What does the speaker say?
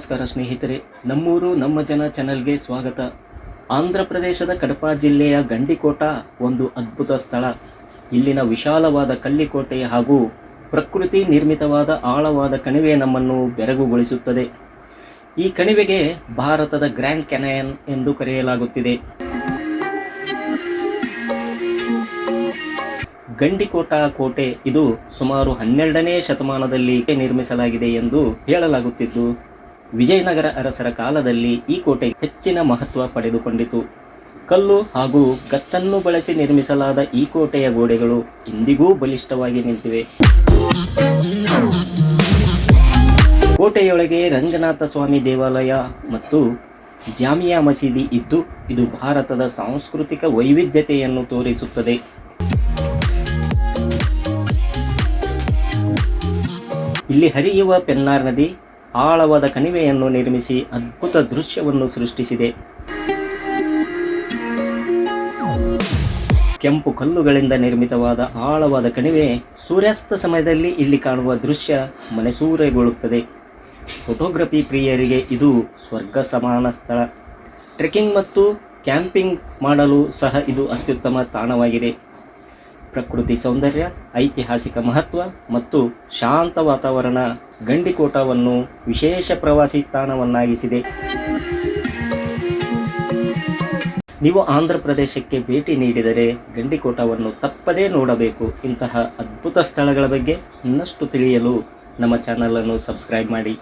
ನಮಸ್ಕಾರ ಸ್ನೇಹಿತರೆ, ನಮ್ಮೂರು ನಮ್ಮ ಜನ ಚಾನೆಲ್ಗೆ ಸ್ವಾಗತ. ಆಂಧ್ರ ಪ್ರದೇಶದ ಕಡಪ ಜಿಲ್ಲೆಯ ಗಂಡಿಕೋಟ ಒಂದು ಅದ್ಭುತ ಸ್ಥಳ. ಇಲ್ಲಿನ ವಿಶಾಲವಾದ ಕಲ್ಲಿಕೋಟೆ ಹಾಗೂ ಪ್ರಕೃತಿ ನಿರ್ಮಿತವಾದ ಆಳವಾದ ಕಣಿವೆ ನಮ್ಮನ್ನು ಬೆರಗುಗೊಳಿಸುತ್ತದೆ. ಈ ಕಣಿವೆಗೆ ಭಾರತದ ಗ್ರ್ಯಾಂಡ್ ಕ್ಯಾನಯನ್ ಎಂದು ಕರೆಯಲಾಗುತ್ತಿದೆ. ಗಂಡಿಕೋಟ ಕೋಟೆ ಇದು ಸುಮಾರು 12ನೇ ಶತಮಾನದಲ್ಲಿ ನಿರ್ಮಿಸಲಾಗಿದೆ ಎಂದು ಹೇಳಲಾಗುತ್ತಿದ್ದು, ವಿಜಯನಗರ ಅರಸರ ಕಾಲದಲ್ಲಿ ಈ ಕೋಟೆ ಹೆಚ್ಚಿನ ಮಹತ್ವ ಪಡೆದುಕೊಂಡಿತು. ಕಲ್ಲು ಹಾಗೂ ಗಚ್ಚನ್ನು ಬಳಸಿ ನಿರ್ಮಿಸಲಾದ ಈ ಕೋಟೆಯ ಗೋಡೆಗಳು ಇಂದಿಗೂ ಬಲಿಷ್ಠವಾಗಿ ನಿಂತಿವೆ. ಕೋಟೆಯೊಳಗೆ ರಂಗನಾಥ ಸ್ವಾಮಿ ದೇವಾಲಯ ಮತ್ತು ಜಾಮಿಯಾ ಮಸೀದಿ ಇದ್ದು, ಇದು ಭಾರತದ ಸಾಂಸ್ಕೃತಿಕ ವೈವಿಧ್ಯತೆಯನ್ನು ತೋರಿಸುತ್ತದೆ. ಇಲ್ಲಿ ಹರಿಯುವ ಪೆನ್ನಾರ್ ನದಿ ಆಳವಾದ ಕಣಿವೆಯನ್ನು ನಿರ್ಮಿಸಿ ಅದ್ಭುತ ದೃಶ್ಯವನ್ನು ಸೃಷ್ಟಿಸಿದೆ. ಕೆಂಪು ಕಲ್ಲುಗಳಿಂದ ನಿರ್ಮಿತವಾದ ಆಳವಾದ ಕಣಿವೆ ಸೂರ್ಯಾಸ್ತ ಸಮಯದಲ್ಲಿ ಇಲ್ಲಿ ಕಾಣುವ ದೃಶ್ಯ ಮನಸೂರೆಗೊಳ್ಳುತ್ತದೆ. ಫೋಟೋಗ್ರಫಿ ಪ್ರಿಯರಿಗೆ ಇದು ಸ್ವರ್ಗ ಸಮಾನ ಸ್ಥಳ. ಟ್ರೆಕ್ಕಿಂಗ್ ಮತ್ತು ಕ್ಯಾಂಪಿಂಗ್ ಮಾಡಲು ಸಹ ಇದು ಅತ್ಯುತ್ತಮ ತಾಣವಾಗಿದೆ. ಪ್ರಕೃತಿ ಸೌಂದರ್ಯ, ಐತಿಹಾಸಿಕ ಮಹತ್ವ ಮತ್ತು ಶಾಂತ ವಾತಾವರಣ ಗಂಡಿಕೋಟವನ್ನು ವಿಶೇಷ ಪ್ರವಾಸಿ ತಾಣವನ್ನಾಗಿಸಿದೆ. ನೀವು ಆಂಧ್ರ ಪ್ರದೇಶಕ್ಕೆ ಭೇಟಿ ನೀಡಿದರೆ ಗಂಡಿಕೋಟವನ್ನು ತಪ್ಪದೇ ನೋಡಬೇಕು. ಇಂತಹ ಅದ್ಭುತ ಸ್ಥಳಗಳ ಬಗ್ಗೆ ಇನ್ನಷ್ಟು ತಿಳಿಯಲು ನಮ್ಮ ಚಾನಲನ್ನು ಸಬ್ಸ್ಕ್ರೈಬ್ ಮಾಡಿ.